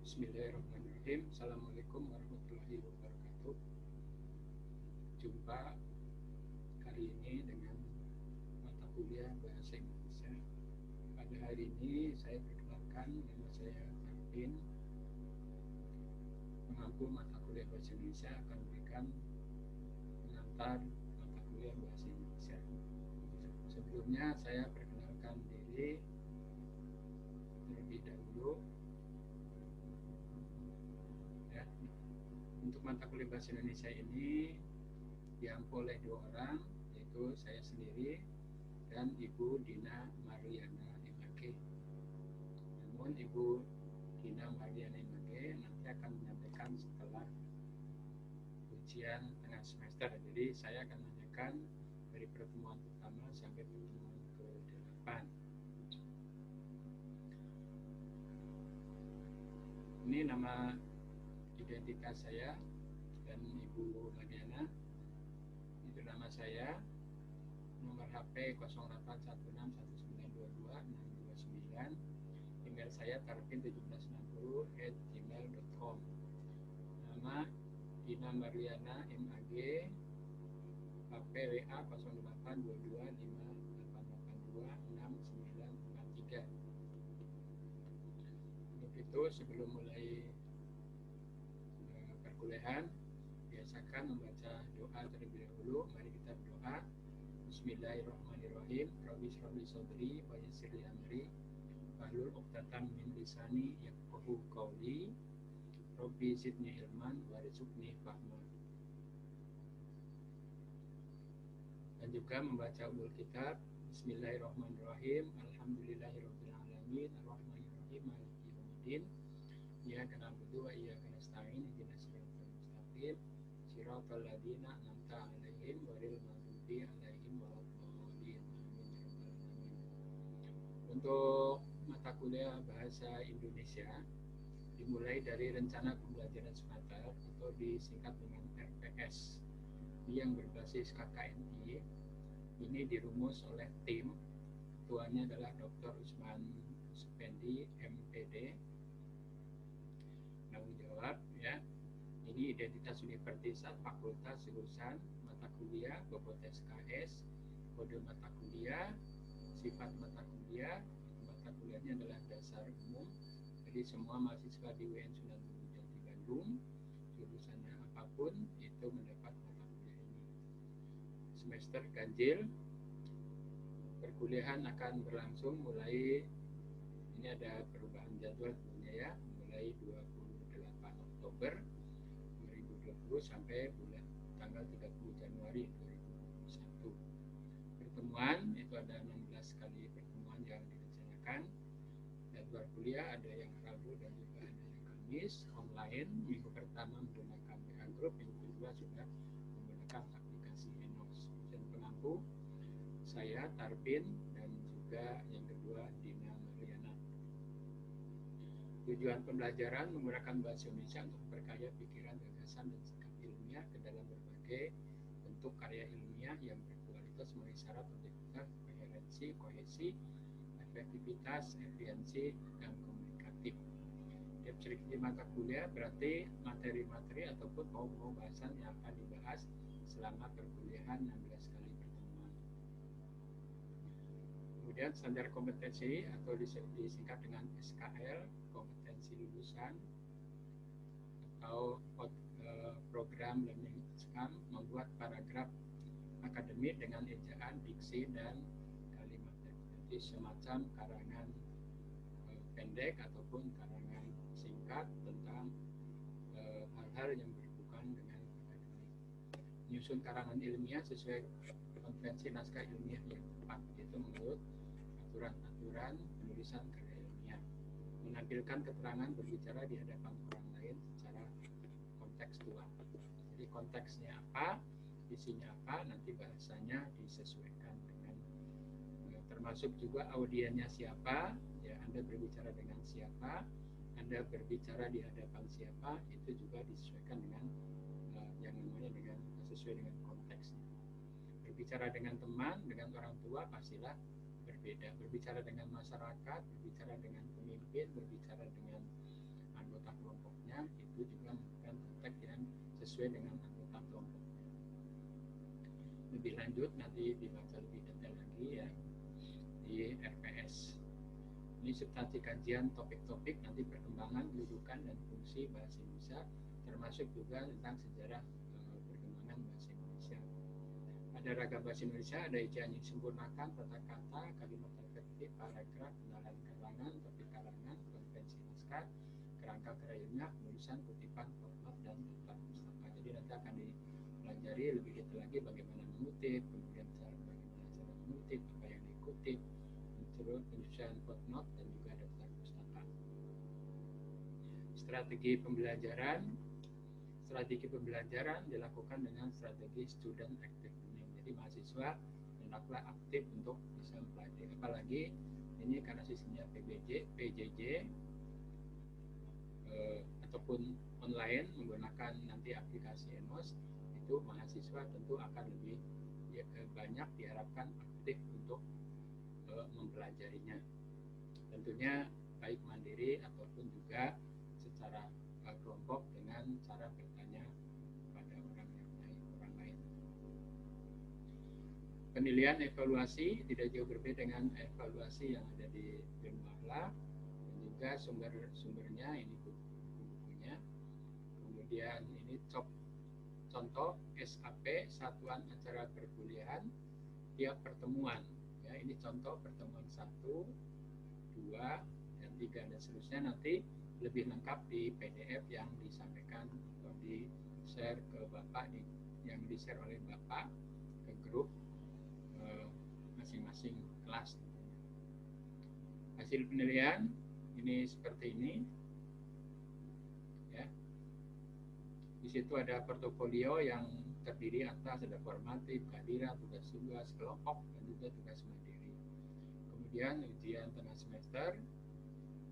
Bismillahirrahmanirrahim. Assalamualaikum warahmatullahi wabarakatuh. Jumpa kali ini dengan mata kuliah Bahasa Indonesia. Pada hari ini saya perkenalkan, nama saya Arvin. Pengampu mata kuliah Bahasa Indonesia akan memberikan pengantar mata kuliah Bahasa Indonesia. Sebelumnya saya perkenalkan diri terlebih dahulu. Untuk mata kuliah Bahasa Indonesia ini diampu oleh 2 orang, yaitu saya sendiri dan Ibu Dina Mariana MAG. Namun Ibu Dina Mariana MAG nanti akan menyampaikan setelah ujian tengah semester. Jadi saya akan menanyakan dari pertemuan pertama sampai pertemuan ke-8. Ini nama identitas saya dan Ibu Mariana. Itu nama saya. Nomor HP 0816192269. Email saya tarvin1760@gmail.com. Nama Dina Mariana MAG. HP WA 082258826943. Untuk itu sebelum mulai perkuliahan, biasakan membaca doa terlebih dahulu. Mari kita berdoa. Bismillahirrahmanirrahim. Rabbi shrah li sadri wa yassir li amri wahlul 'uqdatam min lisani yafqahu qawli. Rabbi zidni ilman warzuqni fahma. Dan juga membaca ulul kitab. Bismillahirrahmanirrahim. Alhamdulillahirabbil alamin arrahmanirrahim maliki yaumiddin. Iyyaka na'budu wa iyyaka nasta'in ihdinas siratal mustaqim siratal ladzina an'amta 'alaihim ghairil maghdubi 'alaihim waladdallin. Untuk mata kuliah Bahasa Indonesia dimulai dari rencana pembelajaran semester atau disingkat dengan RPS. Ini yang berbasis KKNI. Ini dirumus oleh tim. Ketuanya adalah Dr. Usman Supendi, MPD. Tanggung jawab ya. Ini identitas universitas, fakultas, jurusan, mata kuliah, bobot SKS, kode mata kuliah, sifat mata kuliah. Mata kuliahnya adalah dasar umum. Jadi semua mahasiswa di UIN Sunan Gunung Jati Bandung, jurusannya apapun itu mendapat mata kuliah ini. Semester ganjil. Perkuliahan akan berlangsung mulai, ini ada perubahan jadwal tentunya ya, mulai 28 Oktober 2020 sampai tanggal 30 Januari 2021. Pertemuan itu ada 16 kali pertemuan yang direncanakan. Jadwal kuliah ada yang Rabu dan juga ada yang Kamis online. Minggu pertama menggunakan WA Group, minggu kedua sudah menggunakan aplikasi Enos. Dan pengampu saya Tarvin dan juga yang kedua Dina Mariana. Tujuan pembelajaran menggunakan bahasa Indonesia untuk memperkaya pikiran, gagasan, dan sikap ilmiah ke dalam berbagai bentuk karya ilmiah yang berkualitas memenuhi syarat objektivitas, koherensi, kohesi, efektivitas, efisiensi, dan komunikatif. Deskripsi mata kuliah berarti materi-materi ataupun pokok bahasan yang akan dibahas selama perkuliahan 16 kali pertemuan. Kemudian standar kompetensi atau disingkat dengan SKL, kompetensi lulusan atau program learning outcome, membuat paragraf akademik dengan ejaan, diksi, dan kalimat. Jadi semacam karangan pendek ataupun karangan singkat tentang hal-hal yang berhubungan dengan akademik. Menyusun karangan ilmiah sesuai konvensi naskah ilmiah yang tepat, yaitu menurut aturan-aturan penulisan karya ilmiah. Menampilkan keterangan berbicara di hadapan orang lain secara kontekstual. Jadi konteksnya apa, isinya apa, nanti bahasanya disesuaikan dengan termasuk juga audiennya siapa, ya Anda berbicara dengan siapa, Anda berbicara di hadapan siapa, itu juga disesuaikan dengan yang namanya dengan sesuai dengan konteksnya. Berbicara dengan teman, dengan orang tua pastilah berbeda. Berbicara dengan masyarakat, berbicara dengan pemimpin, berbicara dengan anggota anggota kelompoknya itu juga memberikan kontak yang sesuai dengan anggota kelompoknya. Lebih lanjut nanti dibaca lebih detail lagi ya di RPS. Ini substansi kajian topik-topik nanti perkembangan, kedudukan dan fungsi bahasa Indonesia, termasuk juga tentang sejarah perkembangan bahasa Indonesia. Ada ragam bahasa Indonesia, ada ejaan yang disempurnakan, tata kata, kalimat efektif, paragraf, kenalan karangan, topik karangan, konvensi naskah, kerangka kerayanya, penulisan, kutipan, format, dan daftar pustaka. Jadi nanti akan dipelajari lebih detail lagi bagaimana mengutip, kemudian bagaimana cara mengutip, apa yang dikutip, penyusunan footnote, dan juga daftar pustaka. Strategi pembelajaran dilakukan dengan strategi student active learning. Jadi mahasiswa hendaklah aktif untuk bisa mempelajari. Apalagi ini karena sistemnya PJJ ataupun online menggunakan nanti aplikasi ENOS, itu mahasiswa tentu akan lebih banyak diharapkan aktif untuk mempelajarinya. Tentunya baik mandiri ataupun juga secara kelompok dengan cara bertanya pada orang lain. Penilaian evaluasi tidak jauh berbeda dengan evaluasi yang ada di Bimahla, dan juga sumber-sumbernya ini buku-bukunya. Kemudian ini contoh SAP, Satuan Acara Perkuliahan, tiap pertemuan. Ya, ini contoh pertemuan 1, 2, dan 3 dan seterusnya. Nanti lebih lengkap di PDF yang disampaikan atau di-share ke Bapak, yang di-share oleh Bapak ke grup masing-masing kelas. Hasil penilaian ini seperti ini. Ya. Di situ ada portofolio yang terdiri atas ada formatif, kehadiran, tugas-tugas kelompok, dan juga tugas mandiri. Kemudian ujian tengah semester,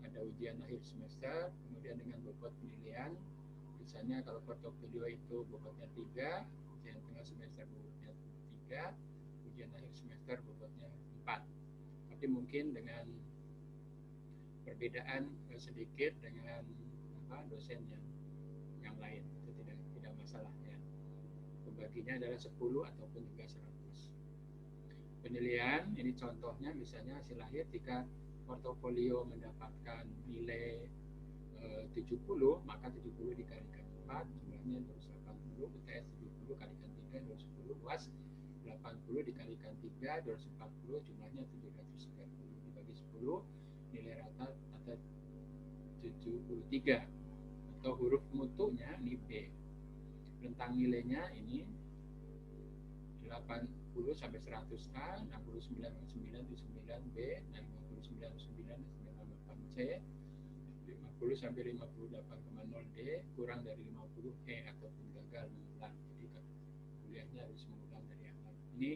ada ujian akhir semester, kemudian dengan bobot penilaian. Misalnya kalau portofolio itu bobotnya 3, ujian tengah semester bobotnya 3, ujian akhir semester bobotnya 4. Tapi mungkin dengan perbedaan sedikit dengan dosen yang lain, itu tidak masalah ya. Pembaginya adalah 10 ataupun juga 100. Penilaian ini contohnya misalnya hasil akhir jika portofolio mendapatkan nilai 70, maka 70 dikalikan 4 jumlahnya 280, UTS 70 kalikan 3 210, UAS 80 dikalikan 3 240 jumlahnya 730, dibagi 10 nilai rata 73, atau huruf mutunya ini B. Rentang nilainya ini 80 sampai 100A, 69,9 itu 9B, 59,9 98C, 50 sampai 58,0D, kurang dari 50E ataupun gagal mengulang. Jadi kuliahnya harus mengulang dari awal. Ini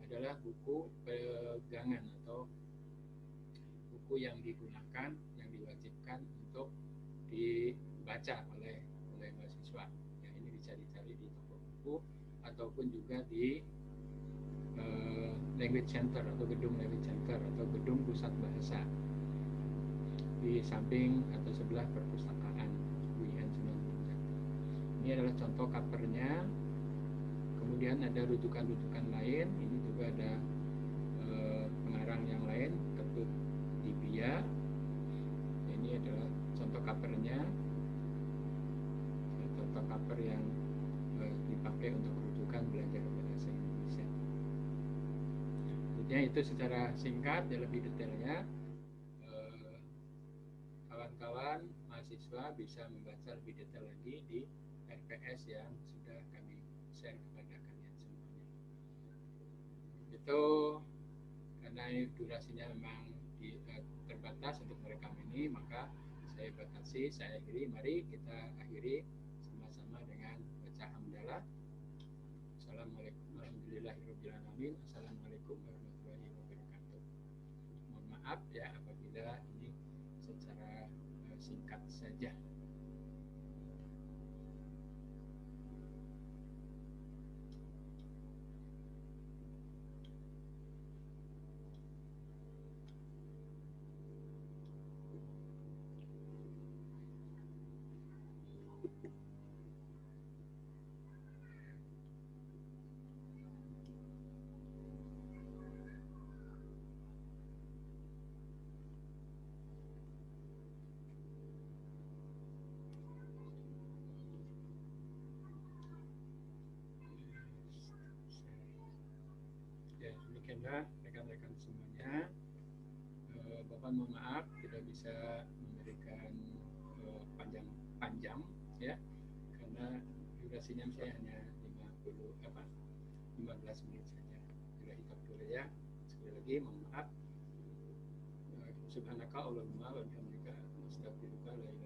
adalah buku pegangan atau buku yang digunakan, yang diwajibkan untuk dibaca oleh mahasiswa. Ya, ini bisa dicari di toko buku ataupun juga di language center atau gedung language center atau gedung pusat bahasa di samping atau sebelah perpustakaan UIN Sunan Gunung Jati. Ini adalah contoh covernya. Kemudian ada rujukan-rujukan lain. Ini juga ada pengarang yang lain, Ketut Dibia. Ini adalah contoh covernya, contoh cover yang dipakai untuk rujukan belajar bahasa Indonesia. Jadi itu secara singkat dan lebih detailnya. Kawan-kawan mahasiswa bisa membaca lebih detail lagi di RPS yang sudah kami share kepada kalian semuanya. Itu karena durasinya memang terbatas untuk merekam ini, maka saya batasi, saya akhiri. Mari kita akhiri sama-sama dengan baca hamdalah. Assalamualaikum warahmatullahi wabarakatuh. Assalamualaikum warahmatullahi wabarakatuh. Mohon maaf ya apabila ini secara singkat saja. demikianlah rekan-rekan semuanya. Bapak mohon maaf tidak bisa memberikan panjang ya, karena durasinya saya hanya 15 menit saja. Bila hitap dulu ya. Sekali lagi mohon maaf. Subhanaka Allahumma wa bihamdika astaghfiruka la ilaha